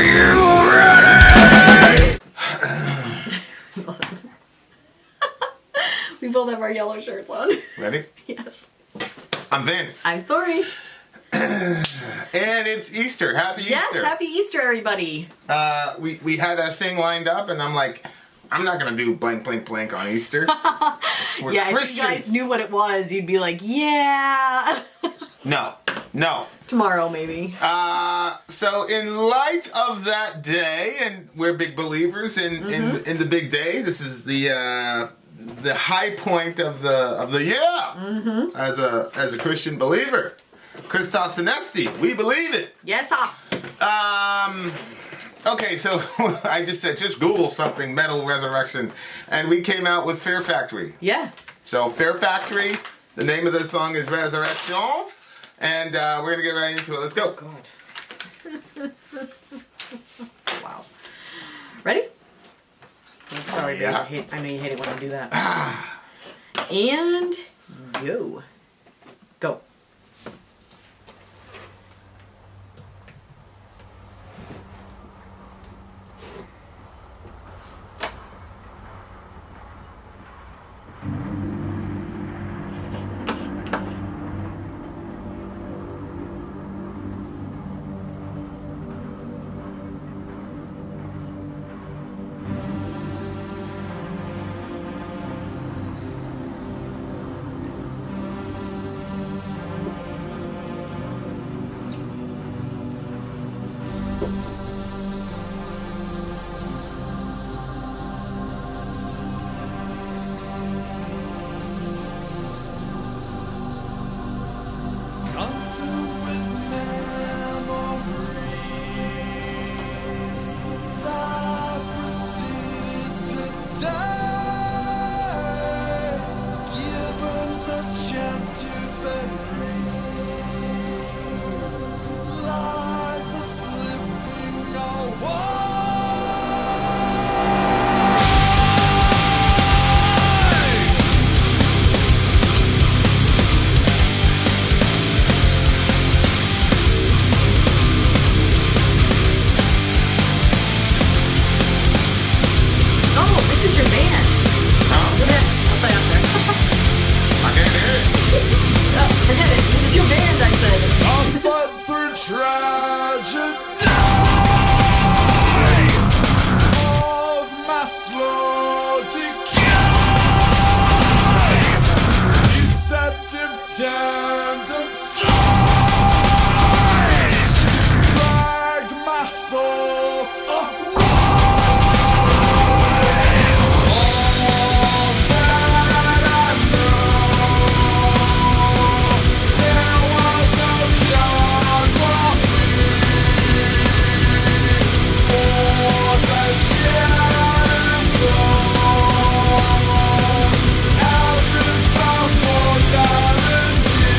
Are you ready? We both have our yellow shirts on. Ready? Yes. I'm Vin. I'm Sori. And it's Easter. Happy Yes, Easter. happy Easter, everybody. We had a thing lined up, and I'm like, I'm not gonna do blank blank blank on Easter. We're Yeah, Christians. if you guys knew what it was, you'd be like, yeah. No. Tomorrow, maybe. So in light of that day, and we're big believers in the big day. This is the high point of the year as a Christian believer. Christos Anesti, we believe it. Yes, sir. Okay, so I just said, just Google something, metal resurrection, and we came out with Fear Factory. Yeah. So Fear Factory, the name of the song is Resurrection, and we're going to get right into it. Let's go. God. Wow. Ready? I'm sorry, babe. Yeah. I know you hate it when I do that. And go. Go. Consumed with memories that proceeded to die, given the chance to bury, like the slipping away. Oh, this is your band. Forget it. I'll play after. I can't hear it. Oh, forget it. This is your band, I said. But through tragedy of my slow decay, deceptive tendencies dragged my soul away. All that I know, there was no cure for me. Was a shattered soul, absence of mortality.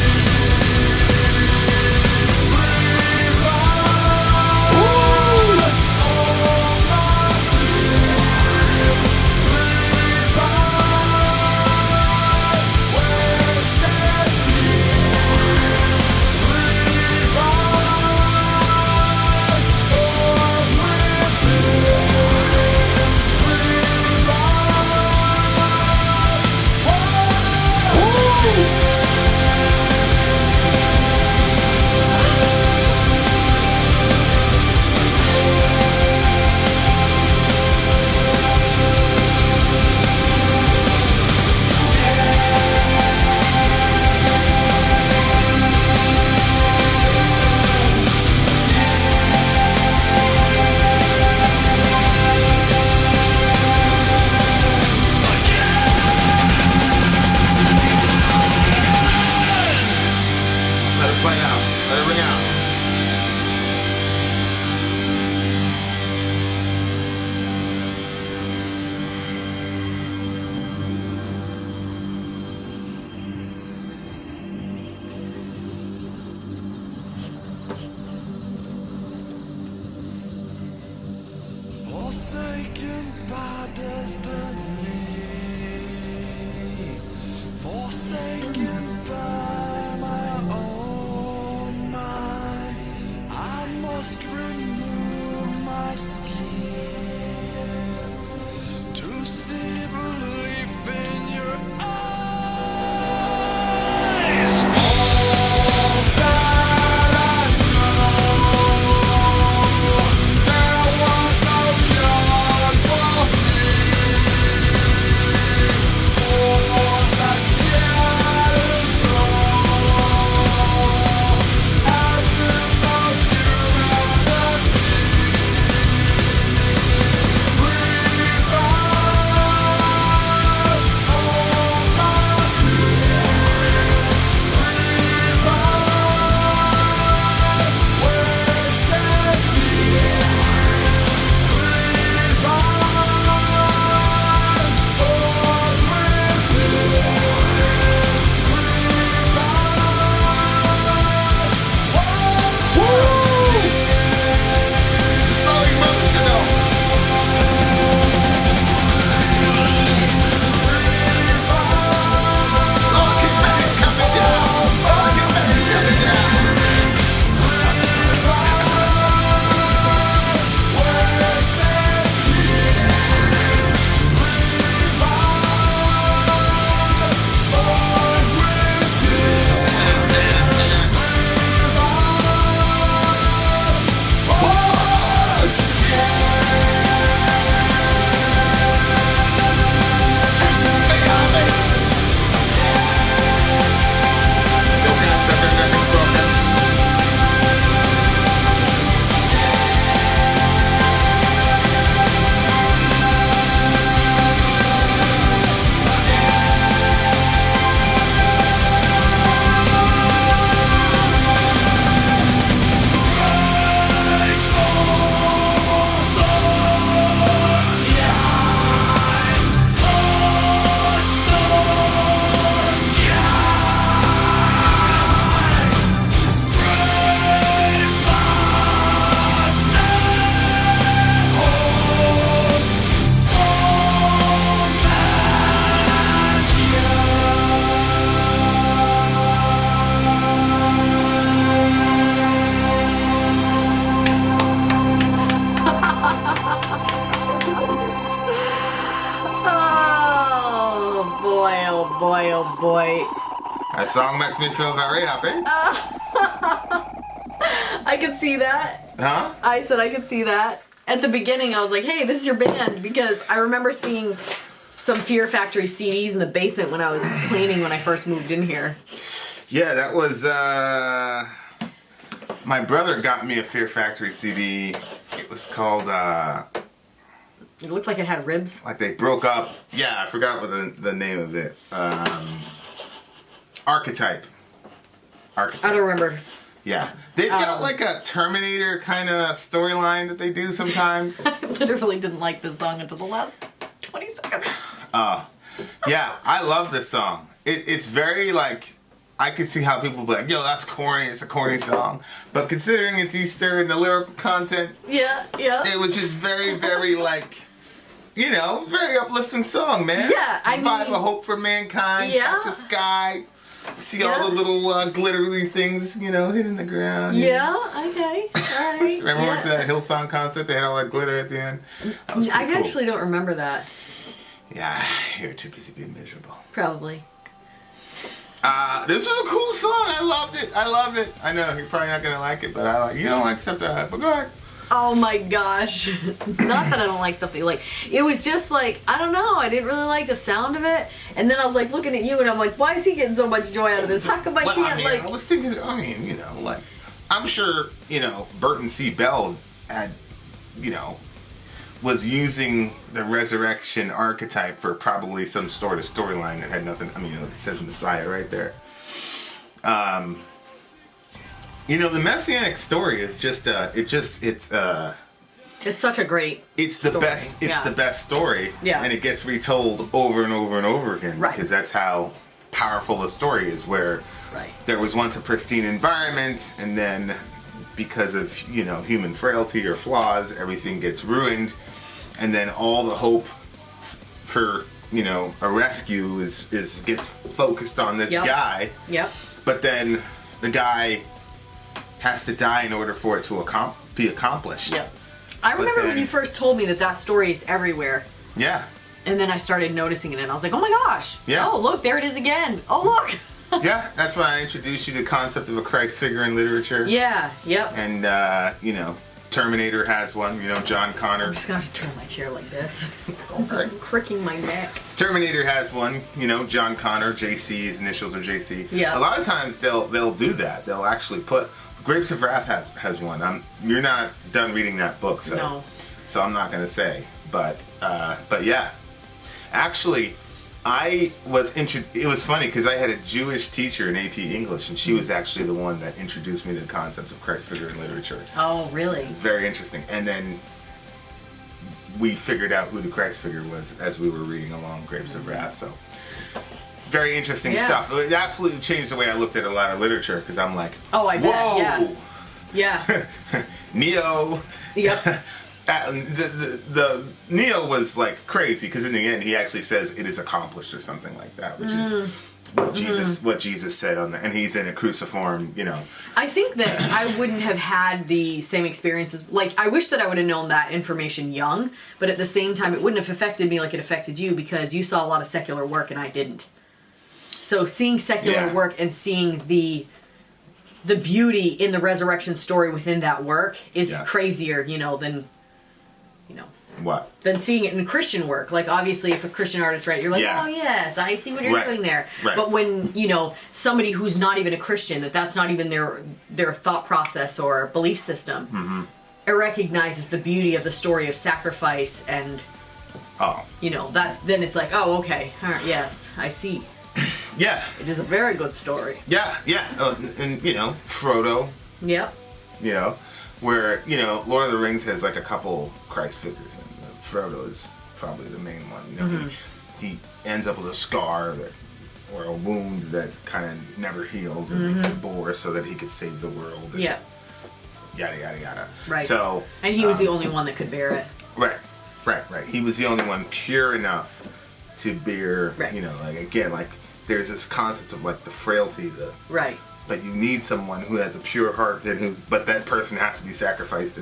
Let it play out. Let it ring out. Forsaken by destiny, forsaken by my own mind, I must remove my my skin to see belief in your eyes. All that I know, there was no cure for me. Was that shattered soul, absence of humanity. Revive all my fears. Revive wasted tears. Revive forth It's so emotional. Oh, confetti's coming down. Oh, confetti's coming down. Oh boy, oh boy, oh boy. That song makes me feel very happy. I could see that. Huh? I said I could see that. At the beginning, I was like, hey, this is your band. Because I remember seeing some Fear Factory CDs in the basement when I was cleaning when I first moved in here. Yeah, that was, my brother got me a Fear Factory CD. It was called, It looked like it had ribs. like they broke up. Yeah, I forgot what the name of it. Archetype. Archetype. I don't remember. Yeah. They've got like a Terminator kind of storyline that they do sometimes. I literally didn't like this song until the last 20 seconds. Yeah, I love this song. It's very like, I can see how people be like, yo, that's corny, it's a corny song. But considering it's Easter and the lyrical content, Yeah, yeah. it was just very, very like, you know, very uplifting song, man. Yeah, I Revive mean- a hope for mankind, Yeah. touch the sky, see Yeah. all the little glittery things, you know, hitting the ground. Yeah, okay, alright. Remember we went to that Hillsong concert? They had all that glitter at the end. That was I pretty cool. actually don't remember that. Yeah, you're too busy being miserable. Probably. This was a cool song. I loved it. I love it. I know you're probably not gonna like it, but I like. You don't like stuff that, but go ahead. Oh my gosh. Not that I don't like stuff you like. It was just like, I don't know, I didn't really like the sound of it. And then I was like looking at you and I'm like, why is he getting so much joy out of this? How come I Well, can't I like... was thinking. I mean, you know, like, I'm sure, you know, Burton C. Bell had, you know, was using the resurrection archetype for probably some sort of storyline that had nothing. I mean, it says Messiah right there. You know, the messianic story is just it's such a great... it's the story, best it's yeah. the best story, Yeah. and it gets retold over and over and over again, Right. because that's how powerful the story is, where Right. there was once a pristine environment, and then because of, you know, human frailty or flaws, everything gets ruined, and then all the hope for, you know, a rescue is gets focused on this Yep. guy, Yep. but then the guy has to die in order for it to be accomplished. Yep. I remember when you first told me that story is everywhere. Yeah. And then I started noticing it, and I was like, oh my gosh. Yeah. Oh, look, there it is again. Oh, look. Yeah, that's when I introduced you to the concept of a Christ figure in literature. Yeah, yep. And, you know, Terminator has one, you know, John Connor. I'm just going to have to turn my chair like this. Okay. I'm cricking my neck. Terminator has one, you know, John Connor, JC, his initials are JC. Yeah. A lot of times they'll do that. They'll actually put, Grapes of Wrath has one. You're not done reading that book, so. No. So I'm not going to say, but yeah. Actually, it was funny because I had a Jewish teacher in AP English, and she was actually the one that introduced me to the concept of Christ figure in literature. Oh, really? It's very interesting. And then we figured out who the Christ figure was as we were reading along Grapes of Wrath. So very interesting stuff. It absolutely changed the way I looked at a lot of literature because I'm like, oh, I bet, whoa, yeah. Neo. Yep. The Neo was like crazy because in the end he actually says it is accomplished or something like that, which is what Jesus said on that, and he's in a cruciform, you know. I think that I wouldn't have had the same experiences. Like, I wish that I would have known that information young, but at the same time, it wouldn't have affected me like it affected you because you saw a lot of secular work and I didn't. So seeing secular work and seeing the beauty in the resurrection story within that work is crazier, you know, than. What? Than seeing it in Christian work. Like, obviously, if a Christian artist, right, you're like, oh, yes, I see what you're doing there. Right. But when, you know, somebody who's not even a Christian, that's not even their thought process or belief system, it recognizes the beauty of the story of sacrifice and, you know, then it's like, oh, okay, all right, yes, I see. Yeah. It is a very good story. Yeah. And, you know, Frodo. Yep. You know, where, you know, Lord of the Rings has like a couple Christ figures, and Frodo is probably the main one. You know, he ends up with a scar or a wound that kind of never heals, and he bore so that he could save the world. And yada yada yada. Right. So, and he was the only one that could bear it. Right. He was the only one pure enough to bear. You know, like again, like there's this concept of like the frailty, right. But you need someone who has a pure heart, but that person has to be sacrificed.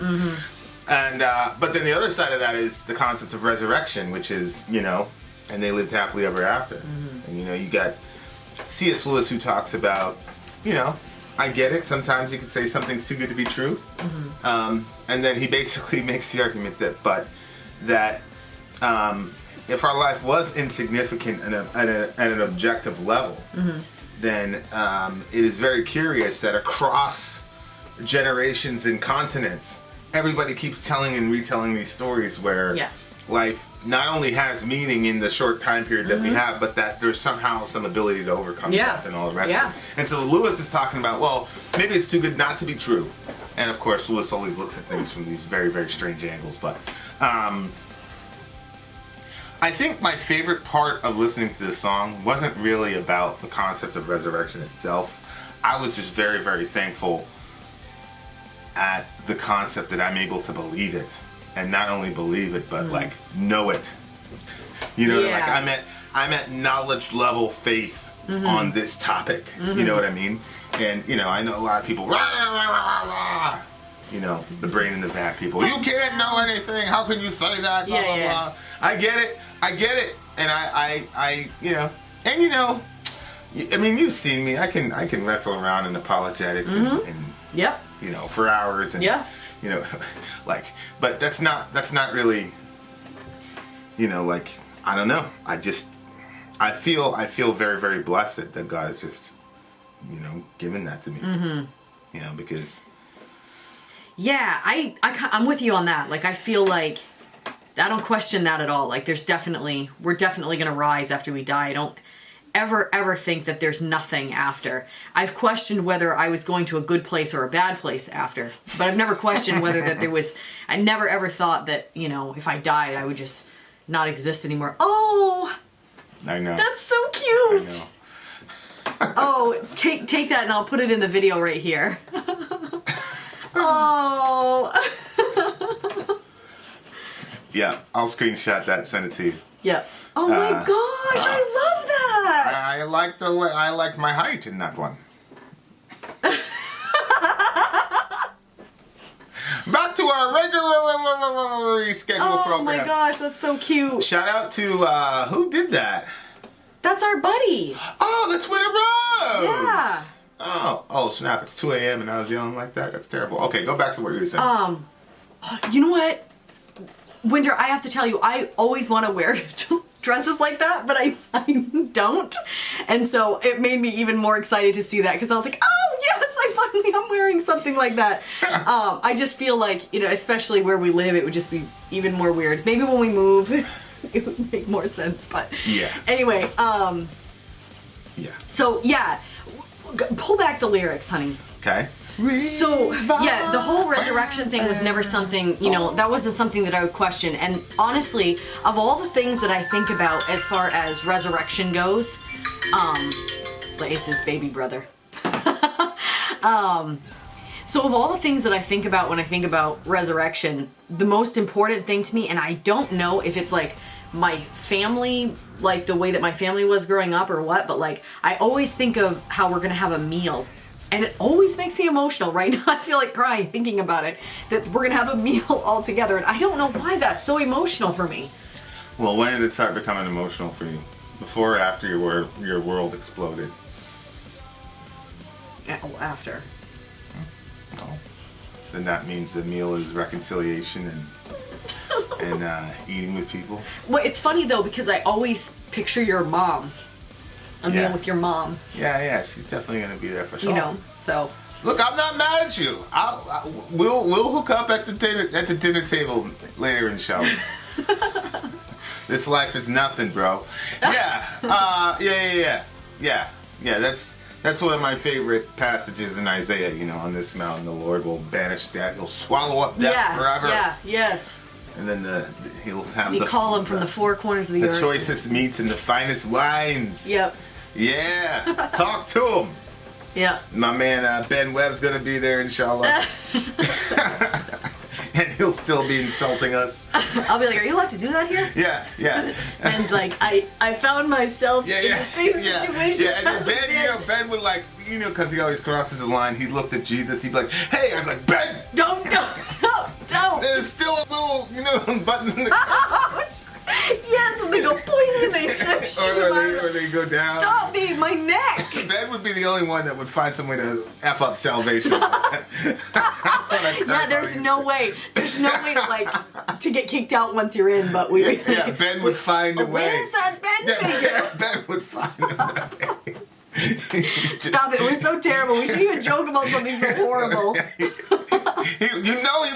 And but then the other side of that is the concept of resurrection, which is, you know, and they lived happily ever after. And you know, you got C.S. Lewis who talks about, you know, I get it. Sometimes you could say something's too good to be true. And then he basically makes the argument that if our life was insignificant at an objective level, then it is very curious that across generations and continents, everybody keeps telling and retelling these stories where life not only has meaning in the short time period that we have, but that there's somehow some ability to overcome death and all the rest of it. And so Lewis is talking about, well, maybe it's too good not to be true. And of course, Lewis always looks at things from these very, very strange angles. But I think my favorite part of listening to this song wasn't really about the concept of resurrection itself. I was just very, very thankful at the concept that I'm able to believe it. And not only believe it, but like know it. You know, like I'm at knowledge level faith on this topic. You know what I mean? And, you know, I know a lot of people, rah, rah, rah, rah, you know, the brain in the vat people. You can't know anything. How can you say that? Blah, blah, blah. I get it. And I you know, and you know, I mean, you've seen me. I can wrestle around in apologetics and you know, for hours and you know, like, but that's not really, you know, like, I don't know. I feel very, very blessed that God has just, you know, given that to me. You know, because I'm with you on that. Like, I feel like I don't question that at all. Like, we're definitely gonna rise after we die. I don't ever think that there's nothing after. I've questioned whether I was going to a good place or a bad place after, but I've never questioned whether that there was. I never ever thought that, you know, if I died, I would just not exist anymore. Oh, I know, that's so cute. I know. Oh, take that and I'll put it in the video right here. Oh. Yeah, I'll screenshot that, send it to you. Yeah. Oh my gosh, I love that. I like the way I like my height in that one. Back to to our regularly scheduled Oh program. my gosh, that's so cute. Shout out to who did that? That's our buddy. Oh, that's Winter Rose. Yeah. Oh snap! It's 2 a.m. and I was yelling like that. That's terrible. Okay, go back to what you were saying. You know what? Winter, I have to tell you, I always want to wear dresses like that, but I don't. And so it made me even more excited to see that because I was like, oh yes, I'm wearing something like that. I just feel like, especially where we live, it would just be even more weird. Maybe when we move, it would make more sense. But yeah. Anyway, Yeah. So yeah, pull back the lyrics, honey. Okay. So, yeah, the whole resurrection thing was never something, that wasn't something that I would question. And honestly, of all the things that I think about as far as resurrection goes, is his baby brother. So of all the things that I think about when I think about resurrection, the most important thing to me, and I don't know if it's like my family, like the way that my family was growing up or what, but like I always think of how we're gonna have a meal. And it always makes me emotional. Right now I feel like crying thinking about it, that we're gonna have a meal all together. And I don't know why that's so emotional for me. Well, when did it start becoming emotional for you? Before or after your world exploded? After. Well, then that means the meal is reconciliation and eating with people. Well, it's funny though, because I always picture your mom. A meal with your mom. Yeah, she's definitely gonna be there for sure. So. Look, I'm not mad at you. We'll hook up at the dinner table later, inshallah. This life is nothing, bro. Yeah. That's one of my favorite passages in Isaiah. On this mountain, the Lord will banish death. He'll swallow up death forever. Yeah. Yes. And then he'll have call him from the four corners of the earth. The choicest meats and the finest wines. Yep. Yeah. Talk to him. Yeah. My man Ben Webb's gonna be there, inshallah. And he'll still be insulting us. I'll be like, are you allowed to do that here? Yeah. Ben's like, I found myself in the same situation. Yeah, and then Ben would like, because he always crosses the line, he'd look at Jesus, he'd be like, hey, I'm like, Ben! Don't. There's still a little, button in the Yes, when they go boing and they shoot or they go down. Stop me, my neck! Ben would be the only one that would find some way to F up salvation. Yeah, there's no way. There's no way to get kicked out once you're in, but we... Yeah, Ben would find a way. Where's that Ben figure? Yeah, Ben would find a way. Stop it, we're so terrible. We shouldn't even joke about something so horrible. He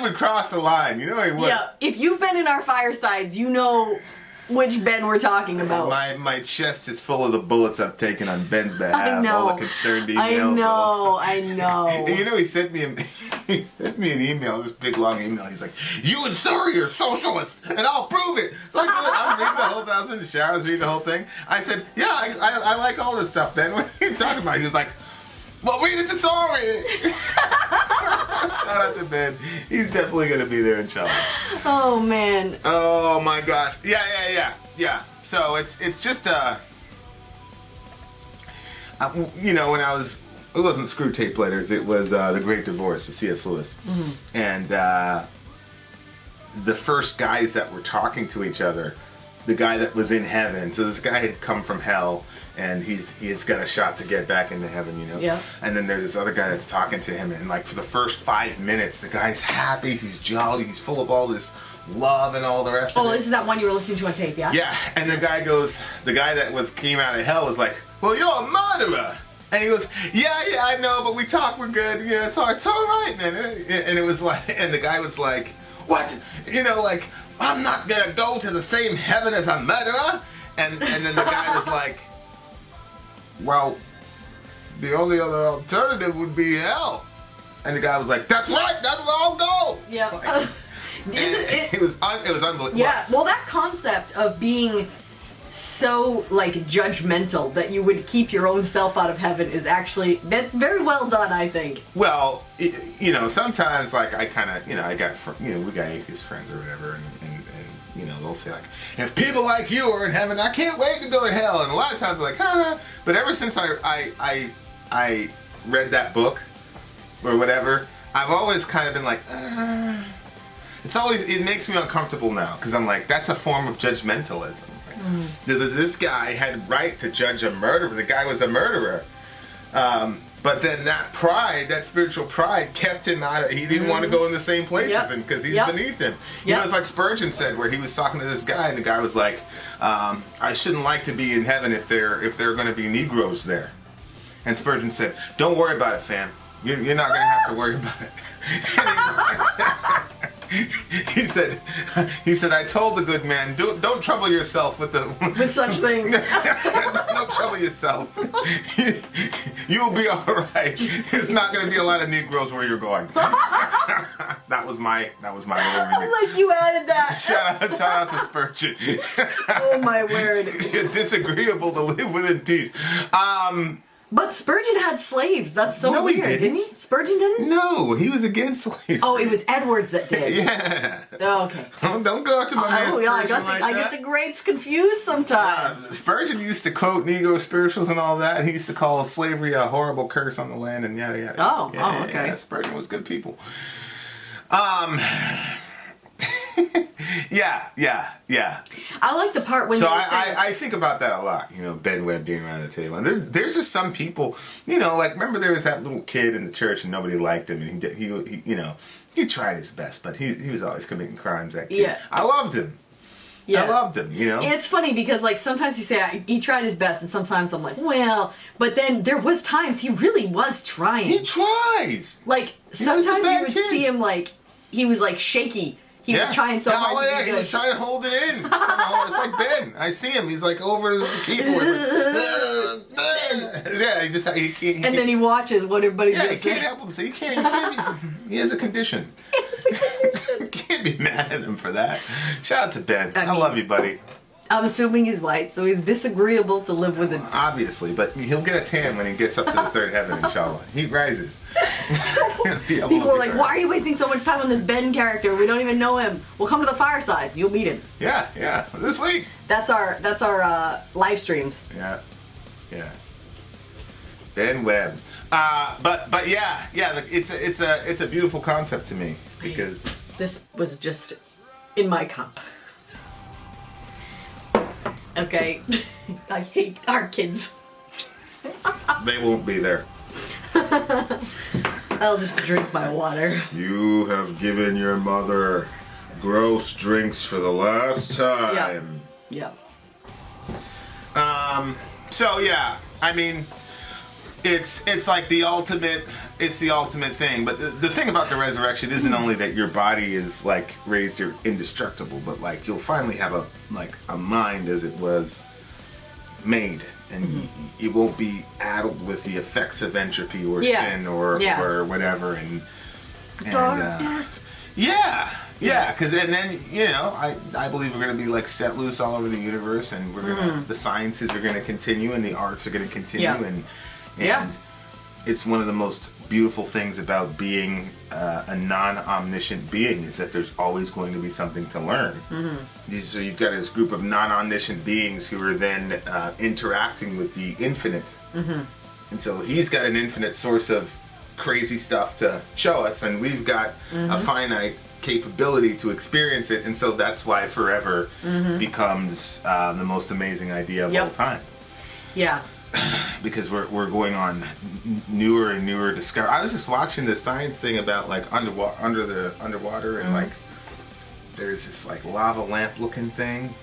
would cross the line. He would. Yeah, if you've been in our firesides, you know which Ben we're talking about. My chest is full of the bullets I've taken on Ben's behalf. I know. All the concerned emails. I know. He sent me an email, this big long email. He's like, "You and Sori are socialists, and I'll prove it." So I'm reading the whole thing. I was in the shower, I was reading the whole thing. I said, "Yeah, I like all this stuff, Ben. What are you talking about?" He was like, "Well, read it to Sori." Shout out to Ben. He's definitely gonna be there, inshallah. Oh man. Oh my gosh. Yeah. So it's just when it wasn't Screw Tape Letters, it was The Great Divorce with C.S. Lewis. Mm-hmm. And the first guys that were talking to each other, the guy that was in heaven, so this guy had come from hell, and he's got a shot to get back into heaven, Yeah. And then there's this other guy that's talking to him, and like for the first 5 minutes, the guy's happy, he's jolly, he's full of all this love and all the rest of it. Oh, this is that one you were listening to on tape, yeah? Yeah, and the guy that came out of hell was like, "Well, you're a murderer." And he goes, yeah, I know, but we talk, we're good. Yeah, it's all right, man. And it was like, and the guy was like, "What? I'm not gonna go to the same heaven as a murderer." And then the guy was like, "Well, the only other alternative would be hell." And the guy was like, "That's right, that's where I'll go." Yeah. It was unbelievable. Yeah, well, that concept of being so judgmental that you would keep your own self out of heaven is actually very well done, I think. Well, sometimes I kind of I got we got atheist friends or whatever, and they'll say if people like you are in heaven, I can't wait to go to hell. And a lot of times they're like, "Huh." But ever since I read that book or whatever, I've always kind of been like, it makes me uncomfortable now because I'm like, that's a form of judgmentalism. Right? This guy had right to judge a murderer. The guy was a murderer. But then that spiritual pride kept him out of, he didn't want to go in the same places because he's beneath him. You know, it's like Spurgeon said, where he was talking to this guy and the guy was like, I shouldn't like to be in heaven if there are going to be Negroes there. And Spurgeon said, don't worry about it, fam. You're not going to have to worry about it. He said, I told the good man, don't trouble yourself with such things. Don't trouble yourself. You'll be all right. There's not going to be a lot of Negroes where you're going. That was my little remix. Like you added that. Shout out to Spurgeon. Oh my word. You're disagreeable to live within peace. But Spurgeon had slaves. That's so No, he weird, didn't he? didn't. Spurgeon didn't? No, he was against slavery. Oh, it was Edwards that did. Yeah. Oh, okay. Don't go out to my man Spurgeon I get the greats confused sometimes. Spurgeon used to quote Negro spirituals and all that. He used to call slavery a horrible curse on the land and yada yada. Oh, okay. Yeah, Spurgeon was good people. Yeah. I like the part when So they say, I think about that a lot, you know, Ben Webb being around the table. And there's just some people, you know, like, remember there was that little kid in the church and nobody liked him, and he you know, he tried his best, but he was always committing crimes, that kid. Yeah. I loved him. yeah. I loved him, you know. It's funny because, like, sometimes you say he tried his best, and sometimes I'm like, well, but then there was times he really was trying. He tries. Like, was a sometimes bad you would kid. see him, like, he was, like, shaky. He was trying so hard to be he good. was trying to hold it in. It's like Ben. I see him. He's like over the keyboard. Yeah, he can't. And then he watches what everybody Yeah, does. he can't help him. So he can't he has a condition. You can't be mad at him for that. Shout out to Ben. I mean, love you, buddy. I'm assuming he's white, so he's disagreeable to live with. Obviously, but he'll get a tan when he gets up to the third heaven, inshallah. He rises. People are like, why are you wasting so much time on this Ben character? We don't even know him. We'll come to the firesides. You'll meet him. Yeah. This week. That's our live streams. Yeah. Ben Webb. But yeah, it's a beautiful concept to me because This was just in my cup. Okay. I hate our kids. they won't be there. I'll just drink my water. You have given your mother gross drinks for the last time. Yeah. So yeah, I mean, it's like the ultimate thing. But the thing about the resurrection isn't only that your body is like raised, you're indestructible, but like you'll finally have a mind as it was made, and it won't be addled with the effects of entropy or sin or whatever. And Darkness. Yeah, because and then you know I believe we're going to be like set loose all over the universe, and we're gonna the sciences are going to continue, and the arts are going to continue, and it's one of the most beautiful things about being a non-omniscient being is that there's always going to be something to learn. So you've got this group of non-omniscient beings who are then interacting with the infinite, and so he's got an infinite source of crazy stuff to show us, and we've got a finite capability to experience it, and so that's why forever becomes the most amazing idea of all time. Yeah. Because we're going on newer and newer discovery. I was just watching this science thing about like underwater and like there's this like lava lamp looking thing.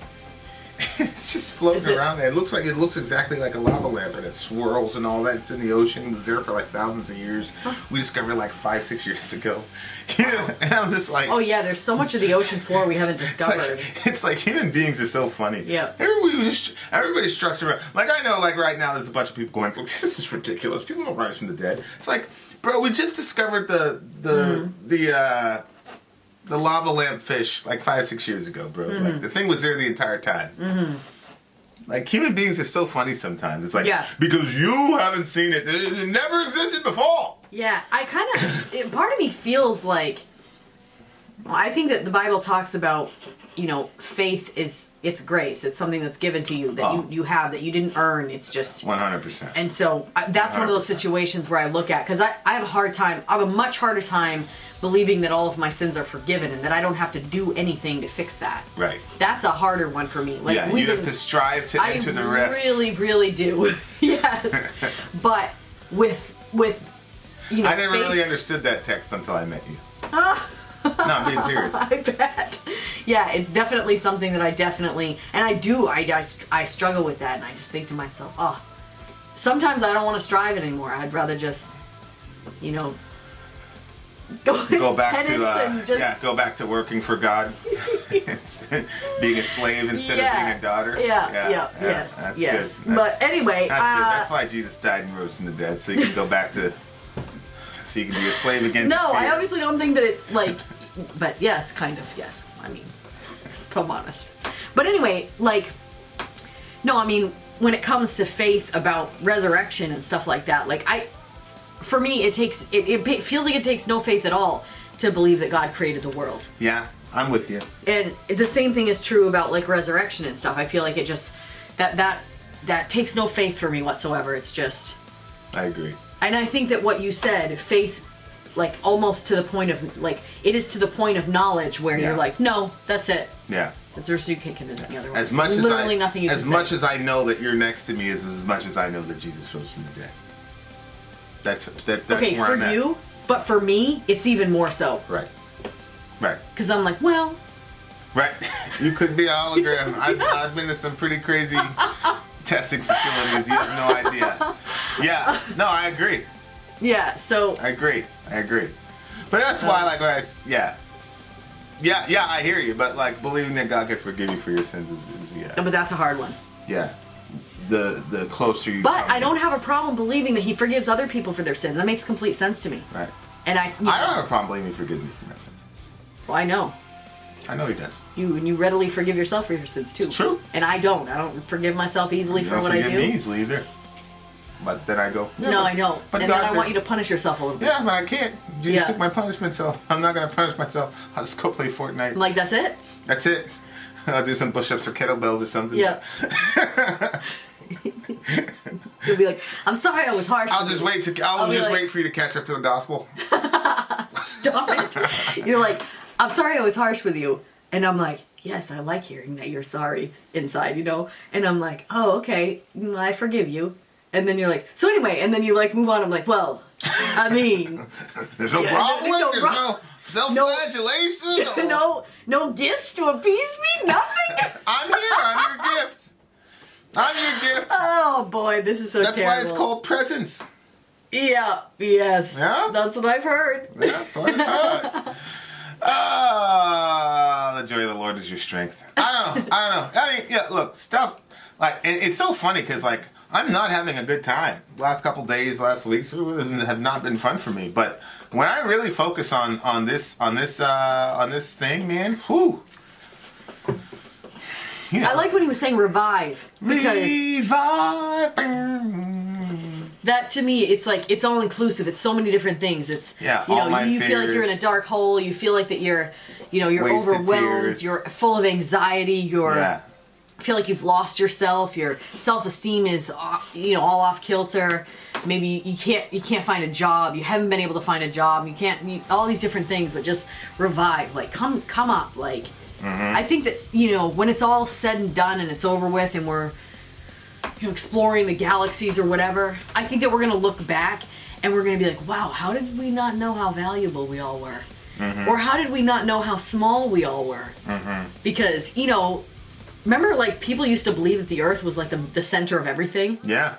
It's just floating around there. It looks exactly like a lava lamp, and it swirls and all that. It's in the ocean. It was there for like thousands of years. We discovered it like 5-6 years ago. And I'm just like, oh yeah, there's so much of the ocean floor we haven't discovered. It's like human beings are so funny. Yeah. Everybody's stressed around. Like I know, like right now, there's a bunch of people going, "This is ridiculous. People don't rise from the dead." It's like, bro, we just discovered the lava lamp fish like 5-6 years ago, bro. Like the thing was there the entire time. Like human beings are so funny sometimes. It's like because you haven't seen it, it never existed before. Yeah, I kind of part of me feels like I think that the Bible talks about, you know, faith it's grace. It's something that's given to you that you have that you didn't earn. It's just 100%. And so that's 100%. One of those situations where I look at because I have a hard time. I have a much harder time believing that all of my sins are forgiven and that I don't have to do anything to fix that. Right. That's a harder one for me. Like, Yeah, you have to strive to enter the rest. I really do. Yes. But with you know, I never faith, really understood that text until I met you. No, I'm being serious. I bet. Yeah, it's definitely something that I definitely, and I struggle with that, and I just think to myself, oh, sometimes I don't want to strive anymore. I'd rather just, you know, Go back to and just, go back to working for God, being a slave instead of being a daughter. Yes. That's good. But anyway, That's good. That's why Jesus died and rose from the dead, so you can go back to, so you can be a slave again. No, to fear. I obviously don't think that it's like, but yes, kind of, yes. I mean, if I'm honest. But anyway, like, no, I mean, when it comes to faith about resurrection and stuff like that, like, for me, it feels like it takes no faith at all to believe that God created the world. Yeah, I'm with you. And the same thing is true about, like, resurrection and stuff. I feel like it just, that takes no faith for me whatsoever. It's just... I agree. And I think that what you said, faith, like, almost to the point of, like, it is to the point of knowledge where you're like, no, that's it. Yeah. There's you can't convince me otherwise. As much literally nothing you can as say. much as I know that you're next to me is as much as I know that Jesus rose from the dead. That's okay, where for I'm at. you, but for me, it's even more so. Right. Because I'm like, well... Right. You could be a hologram. I've been to some pretty crazy testing facilities. You have no idea. Yeah. No, I agree. Yeah, so... I agree. But that's why, like, when Yeah, I hear you, but, like, believing that God could forgive you for your sins is yeah. But that's a hard one. Yeah. The closer you But come. I don't have a problem believing that he forgives other people for their sins. That makes complete sense to me. Right. And I don't have a problem believing he forgives me for my sins. Well, I know. I know he does. You readily forgive yourself for your sins, too. It's true. And I don't. I don't forgive myself easily for what I do. You don't forgive me easily either. But then I go... Yeah, no, I don't. But and God then I did. want you to punish yourself a little bit. Yeah, but I can't. Jesus Yeah. took my punishment, so I'm not going to punish myself. I'll just go play Fortnite. Like, that's it? That's it. I'll do some push-ups or kettlebells or something. Yeah. You'll be like, I'm sorry I was harsh. I'll just wait like, wait for you to catch up to the gospel. Stop it. You're like, I'm sorry I was harsh with you. And I'm like, yes, I like hearing that you're sorry inside, you know? And I'm like, oh, okay, I forgive you. And then you're like, so anyway, and then you like move on. I'm like, well, I mean. There's no problem. There's no self-flagellation. No gifts to appease me? Nothing? I'm here. I'm your gift. I'm your gift. Oh boy, this is so That's terrible. why it's called presence. Yeah, yes. Yeah? That's what I've heard. Yeah, that's what it's called. The joy of the Lord is your strength. I don't know. I mean, yeah, look, stuff, like, and it's so funny because, like, I'm not having a good time. Last couple days, last weeks have not been fun for me. But when I really focus on this thing, man, whew. You know, I like when he was saying revive, because revive. that to me, it's like, it's all inclusive. It's so many different things. It's, Yeah, you know, all my you feel like you're in a fears. dark hole. You feel like that you're Wasted overwhelmed. tears. You're full of anxiety. Yeah. Feel like you've lost yourself. Your self-esteem is, all off kilter. Maybe you can't find a job. You haven't been able to find a job. You can't, all these different things, but just revive. Like, come up. Like, I think that, when it's all said and done and it's over with and we're, exploring the galaxies or whatever, I think that we're going to look back and we're going to be like, wow, how did we not know how valuable we all were? Or how did we not know how small we all were? Because, remember, like, people used to believe that the Earth was, like, the center of everything? Yeah.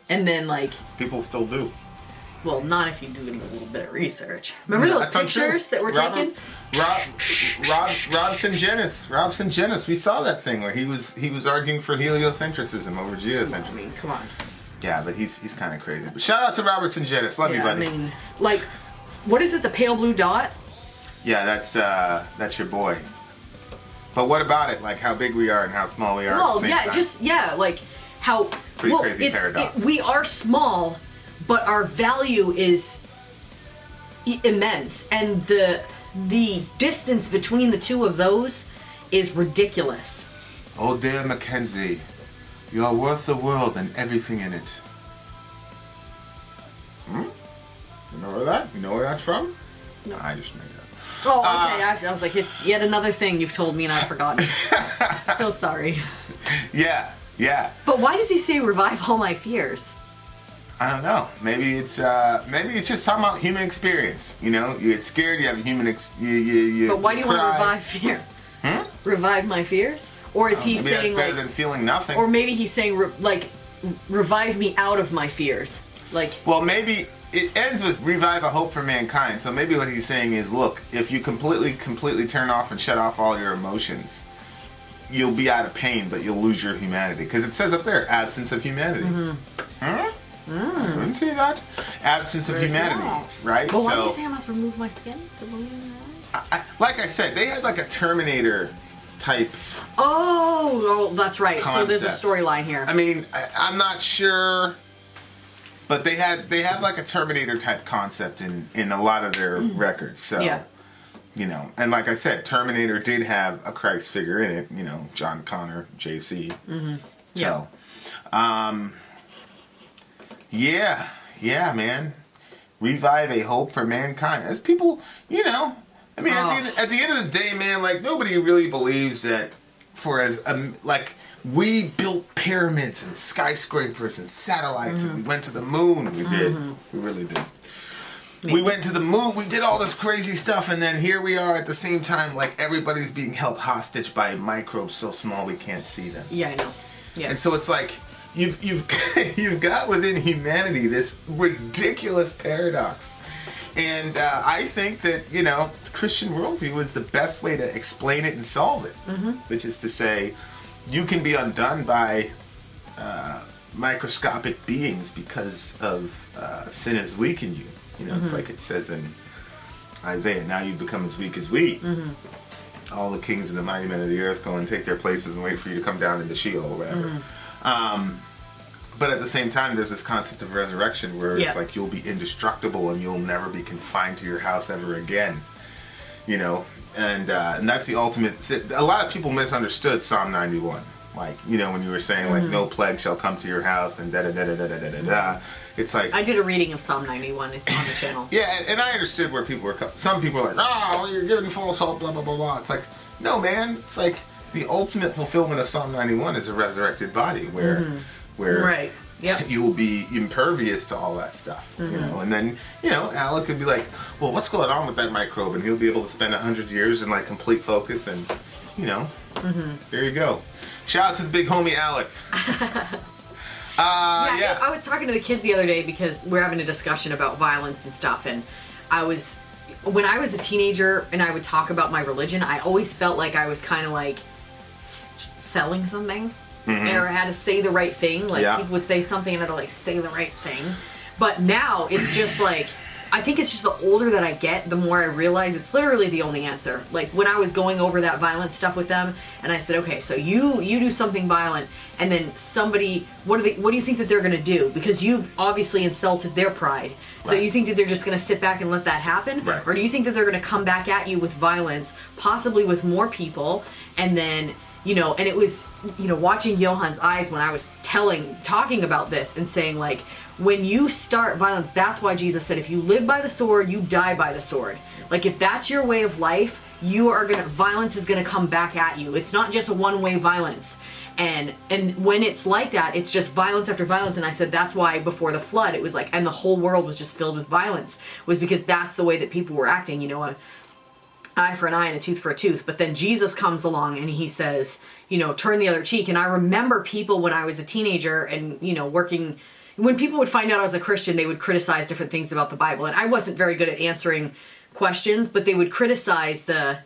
And then, like... People still do. Well, not if you do a little bit of research. Remember those pictures that were taken? Robson Genis. We saw that thing where he was arguing for heliocentrism over geocentrism. I mean, come on. Yeah, but he's kind of crazy. But shout out to Robertson Genis. Love you, buddy. I mean, like, what is it? The pale blue dot? Yeah, that's your boy. But what about it? Like how big we are and how small we are. At the same time. Like how Pretty crazy paradox. we are small, but our value is immense, and the distance between the two of those is ridiculous. Oh dear Mackenzie, you are worth the world and everything in it. You know where that's from? No. I just made it up. Oh, okay. I was like, it's yet another thing you've told me and I've forgotten. So sorry. Yeah. But why does he say revive all my fears? I don't know. Maybe it's just talking about human experience. You know, you get scared, you have a human But why do you want to revive fear? Revive my fears? Or is he maybe saying that's better like, than feeling nothing? or maybe he's saying revive me out of my fears? Like, well, maybe it ends with revive a hope for mankind. So maybe what he's saying is, look, if you completely turn off and shut off all your emotions, you'll be out of pain, but you'll lose your humanity. Because it says up there, absence of humanity. Huh? I wouldn't say that. Absence of humanity, right? but why do you say I must remove my skin to believe in that? Like I said, they had like a Terminator type. Oh, that's right. Concept. So there's a storyline here. I mean, I'm not sure, but they have like a Terminator type concept in a lot of their records. So, yeah. you know, and like I said, Terminator did have a Christ figure in it. You know, John Connor, JC. Yeah. So, yeah, man. Revive a hope for mankind. As people, you know, I mean, at the end of the day, man, like nobody really believes that like we built pyramids and skyscrapers and satellites and we went to the moon. We did. We really did. We went to the moon. We did all this crazy stuff, and then here we are at the same time, like everybody's being held hostage by microbes so small we can't see them. Yeah, I know. Yeah. And so it's like you've got within humanity this ridiculous paradox. And I think that, you know, the Christian worldview is the best way to explain it and solve it. Which is to say, you can be undone by microscopic beings because of sin has weakened you. You know, it's like it says in Isaiah, now you become as weak as we. All the kings and the mighty men of the earth go and take their places and wait for you to come down into Sheol or whatever. But at the same time, there's this concept of resurrection where it's like you'll be indestructible and you'll never be confined to your house ever again. You know, and that's the ultimate. A lot of people misunderstood Psalm 91. Like, you know, when you were saying like no plague shall come to your house and da da da da da da da da. It's like I did a reading of Psalm 91. It's on the channel. Yeah, and I understood where people were. Some people were like, "Oh, you're giving false hope," blah blah blah blah. It's like, no, man. It's like the ultimate fulfillment of Psalm 91 is a resurrected body, where Right. Yep. you'll be impervious to all that stuff, you know. And then, you know, Alec could be like, "Well, what's going on with that microbe?" And he'll be able to spend 100 years in like complete focus, and you know, there you go. Shout out to the big homie Alec. Yeah. I was talking to the kids the other day because we're having a discussion about violence and stuff, and when I was a teenager and I would talk about my religion, I always felt like I was kind of like selling something, or I had to say the right thing. Like people would say something and I'd like say the right thing. But now it's just like, I think it's just the older that I get, the more I realize it's literally the only answer. Like when I was going over that violent stuff with them, and I said, okay, so you do something violent, and then somebody, what do you think that they're gonna do? Because you've obviously insulted their pride. So you think that they're just gonna sit back and let that happen? Right. Or do you think that they're gonna come back at you with violence, possibly with more people, and then, you know, and it was, you know, watching Johan's eyes when I was talking about this and saying like, when you start violence, that's why Jesus said, if you live by the sword, you die by the sword. Like if that's your way of life, violence is gonna come back at you. It's not just a one-way violence. And when it's like that, it's just violence after violence. And I said, that's why before the flood, it was like, and the whole world was just filled with violence, was because that's the way that people were acting, you know, an eye for an eye and a tooth for a tooth. But then Jesus comes along and he says, you know, turn the other cheek. And I remember people when I was a teenager and, you know, when people would find out I was a Christian, they would criticize different things about the Bible. And I wasn't very good at answering questions, but they would criticize the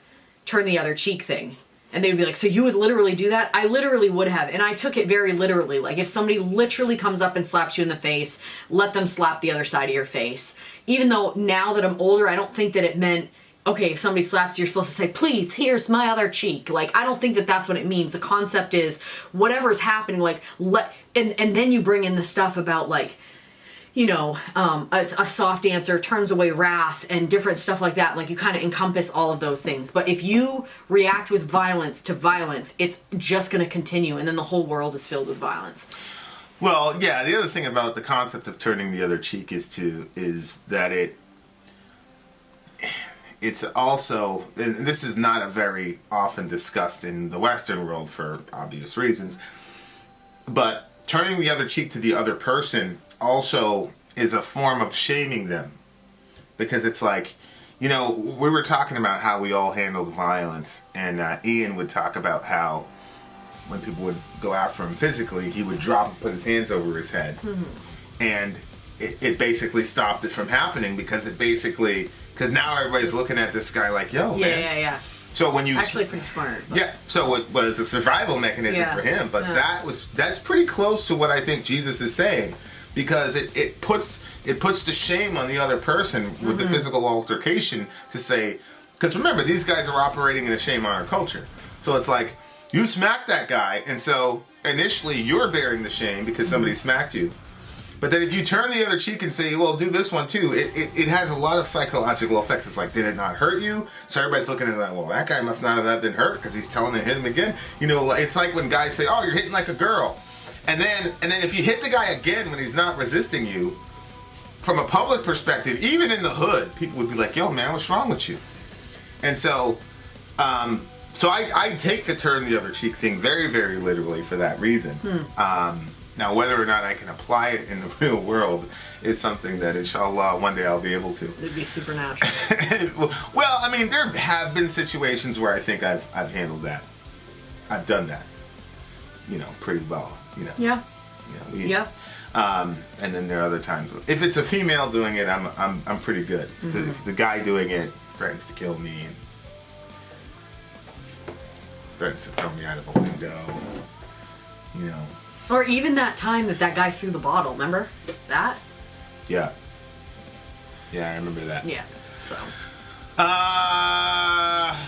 turn the other cheek thing. And they would be like, so you would literally do that? I literally would have. And I took it very literally. Like if somebody literally comes up and slaps you in the face, let them slap the other side of your face. Even though now that I'm older, I don't think that it meant, okay, if somebody slaps you, you're supposed to say, please, here's my other cheek. Like, I don't think that that's what it means. The concept is whatever's happening, like, and then you bring in the stuff about, like, you know, a soft answer turns away wrath and different stuff like that. Like, you kind of encompass all of those things. But if you react with violence to violence, it's just going to continue, and then the whole world is filled with violence. Well, yeah, the other thing about the concept of turning the other cheek is that it's also, and this is not a very often discussed in the Western world for obvious reasons, but turning the other cheek to the other person also is a form of shaming them. Because it's like, you know, we were talking about how we all handled violence, and Ian would talk about how when people would go after him physically, he would drop and put his hands over his head. And it basically stopped it from happening because because now everybody's looking at this guy like, yo, man. Yeah. So when you actually pretty smart. But. Yeah. So it was a survival mechanism for him, but that's pretty close to what I think Jesus is saying, because it puts the shame on the other person with the physical altercation to say, because remember, these guys are operating in a shame honor culture. So it's like, you smacked that guy, and so initially you're bearing the shame because somebody smacked you. But then if you turn the other cheek and say, well, do this one too, it has a lot of psychological effects. It's like, did it not hurt you? So everybody's looking at it like, well, that guy must not have been hurt because he's telling to hit him again. You know, it's like when guys say, oh, you're hitting like a girl. And then if you hit the guy again when he's not resisting you, from a public perspective, even in the hood, people would be like, yo, man, what's wrong with you? And so, I take the turn the other cheek thing very, very literally for that reason. Now, whether or not I can apply it in the real world is something that, inshallah, one day I'll be able to. It'd be supernatural. Well, I mean, there have been situations where I think I've handled that. I've done that, you know, pretty well, you know. Yeah. You know, and then there are other times. If it's a female doing it, I'm pretty good. If the guy doing it threatens to kill me and threatens to throw me out of a window, you know. Or even that time that guy threw the bottle, remember? That? Yeah. Yeah, I remember that. Yeah, so.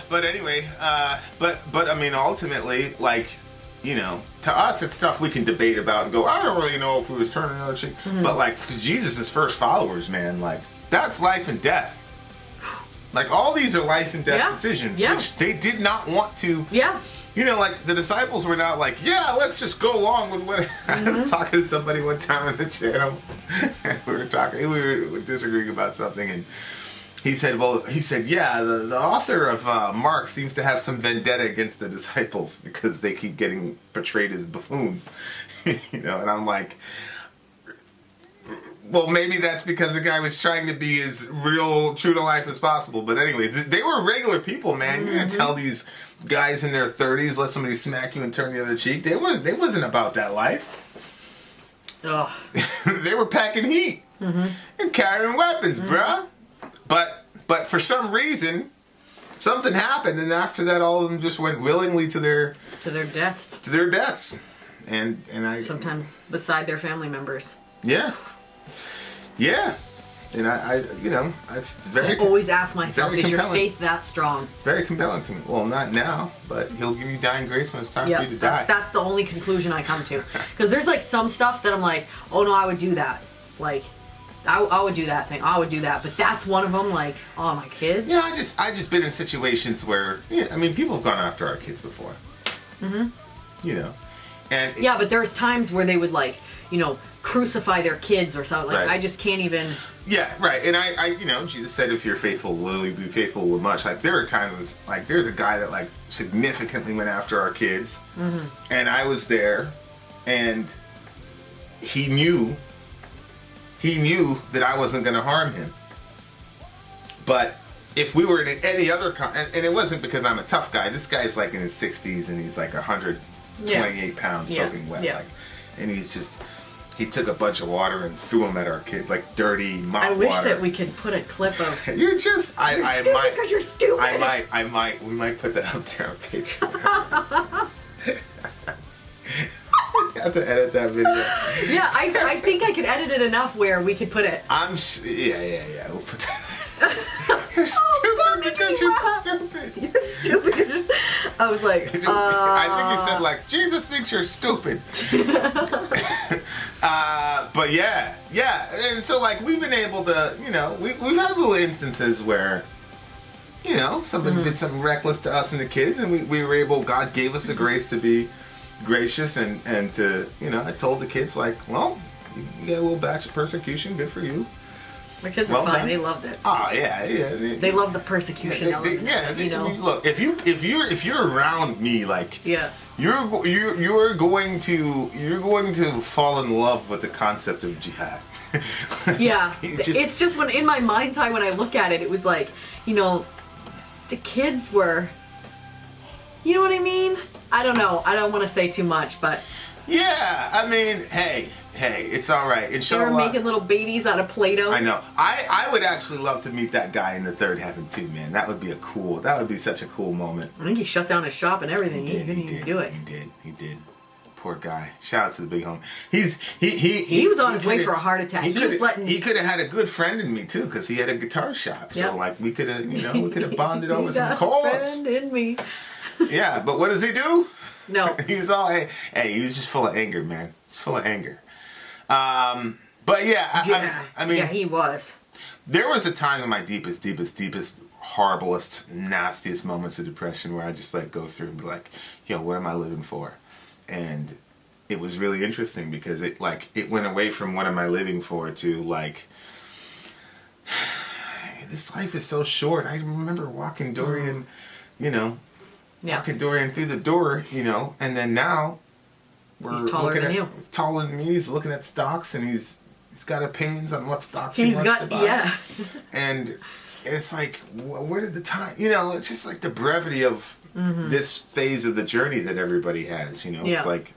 But anyway, but I mean, ultimately, like, you know, to us, it's stuff we can debate about and go, I don't really know if we was turning another cheek. But like, to Jesus' first followers, man, like, that's life and death. Like, all these are life and death decisions, which they did not want to. Yeah. You know, like, the disciples were not like, yeah, let's just go along with what... I was talking to somebody one time on the channel, and we were disagreeing about something, and he said, yeah, the author of Mark seems to have some vendetta against the disciples because they keep getting portrayed as buffoons. You know, and I'm like... Well, maybe that's because the guy was trying to be as real, true to life as possible. But anyways, they were regular people, man. You can't tell these guys in their 30s, let somebody smack you and turn the other cheek. They wasn't about that life. Ugh. They were packing heat and carrying weapons, bruh. But for some reason, something happened, and after that, all of them just went willingly to their deaths. To their deaths, and I sometimes beside their family members. Yeah. Yeah, and I you know, it's very... I always ask myself, is your compelling. faith that strong? It's very compelling to me. Well, not now, but he'll give you dying grace when it's time for you to die. That's the only conclusion I come to. Because there's like some stuff that I'm like, oh no, I would do that. Like, I would do that thing. I would do that. But that's one of them, like, oh, my kids? Yeah, I just been in situations where, yeah, I mean, people have gone after our kids before. You know. And yeah, but there's times where they would, like, you know, crucify their kids or something. Like, I just can't even... Yeah, right. And I, you know, Jesus said, if you're faithful, will you be faithful with much? Like, there are times, like, there's a guy that, like, significantly went after our kids. And I was there, and he knew that I wasn't going to harm him. But if we were in any other... and it wasn't because I'm a tough guy. This guy's, like, in his 60s, and he's, like, 128 pounds soaking wet. Like, and he's just... He took a bunch of water and threw them at our kid, like dirty mop water. I wish that we could put a clip of... You're just... You're stupid because you're stupid. I might. We might put that up there on Patreon. You have to edit that video. Yeah, I think I could edit it enough where we could put it... Yeah. We'll put that... You're stupid because you're stupid. You're stupid. I was like, I think you said, like, Jesus thinks you're stupid. But yeah. And so, like, we've been able to, you know, we've had little instances where, you know, somebody did something reckless to us and the kids, and we were able, God gave us the grace to be gracious and to, you know, I told the kids, like, well, you get a little batch of persecution, good for you. My kids were Well fine. done. They loved it. Oh yeah. They love the persecution element. You know. I mean, look, if you're around me, like, Yeah. you're going to fall in love with the concept of jihad. Yeah. Just- It's just when in my mind's eye when I look at it, it was like, you know, the kids were. You know what I mean? I don't know. I don't want to say too much, but Yeah, I mean, hey, it's all right. they were Inshallah. making little babies out of Play-Doh. I know. I would actually love to meet that guy in the third heaven too, man. That would be such a cool moment. I think he shut down his shop and everything. He didn't even do it. He did. Poor guy. Shout out to the big home. He was on his way for a heart attack. He could have had a good friend in me too, because he had a guitar shop. So Yeah. like we could have bonded over some Got a chords. friend in me. Yeah, but what does he do? No. He was all hey, he was just full of anger, man. He's full of anger. But yeah, I mean, yeah, he was. there was a time in my deepest, horriblest, nastiest moments of depression where I just like go through and be like, yo, what am I living for? And it was really interesting because it went away from what am I living for to like, this life is so short. I remember walking Dorian, walking Dorian through the door, and then now He's taller than you. He's taller than me. He's looking at stocks and he's got opinions on what stocks he He's wants got to buy. yeah. And it's like, where did the time? It's just like the brevity of this phase of the journey that everybody has. Yeah. It's like,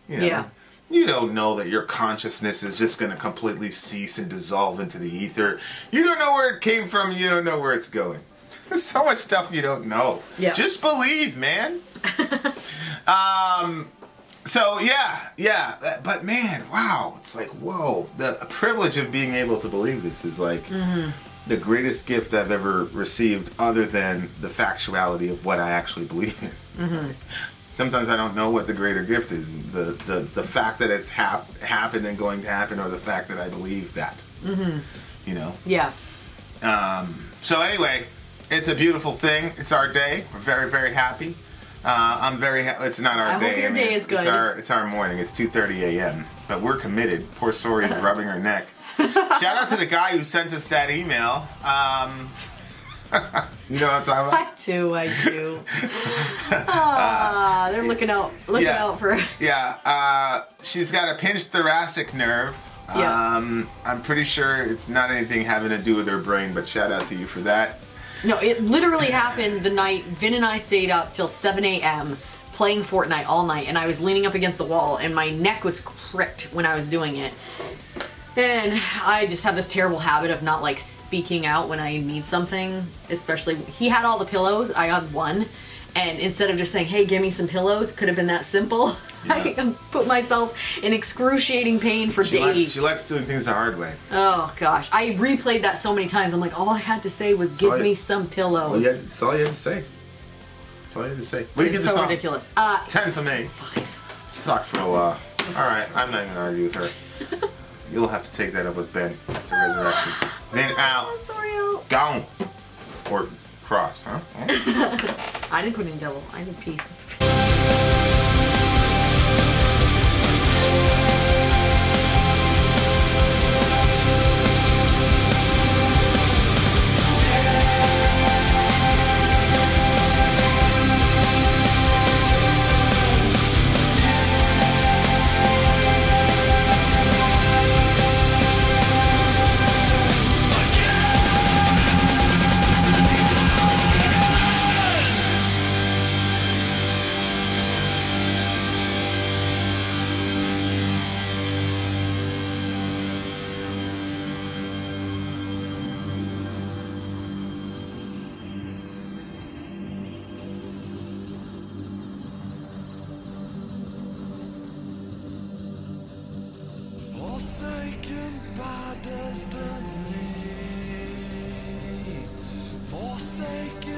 Yeah. you don't know that your consciousness is just going to completely cease and dissolve into the ether. You don't know where it came from. You don't know where it's going. There's so much stuff you don't know. Yeah. Just believe, man. So yeah, but man, wow, it's like, whoa, the privilege of being able to believe this is like the greatest gift I've ever received, other than the factuality of what I actually believe in. Sometimes I don't know what the greater gift is, the fact that it's happened and going to happen, or the fact that I believe that. Yeah. So anyway, it's a beautiful thing. It's our day. We're very, very happy. I'm very happy. It's not our day. Hope your day is good. It's our morning. It's 2:30 a.m. But we're committed. Poor Sori is rubbing her neck. Shout out to the guy who sent us that email. You know what I'm talking about? I do. They're looking out for. Yeah. She's got a pinched thoracic nerve. Yeah. I'm pretty sure it's not anything having to do with her brain, but shout out to you for that. No, it literally happened the night Vin and I stayed up till 7 a.m. playing Fortnite all night, and I was leaning up against the wall, and my neck was cricked when I was doing it. And I just have this terrible habit of not like speaking out when I need something, especially he had all the pillows, I had one, and instead of just saying, hey, give me some pillows, could have been that simple. Yeah. I put myself in excruruciing pain for days. She likes doing things the hard way. Oh gosh, I replayed that so many times. I'm like, all I had to say was, give me some pillows. That's all you had to say. That's all you had to say. What do you give It's this so song? ridiculous. 10 for me. 5. Suck for a while. Alright, I'm not even gonna argue with her. You'll have to take that up with Ben at the resurrection. Then out. Oh, sorry, out. Gone. Or cross, huh? I didn't put in double. I did piece. Forsaken by destiny, forsaken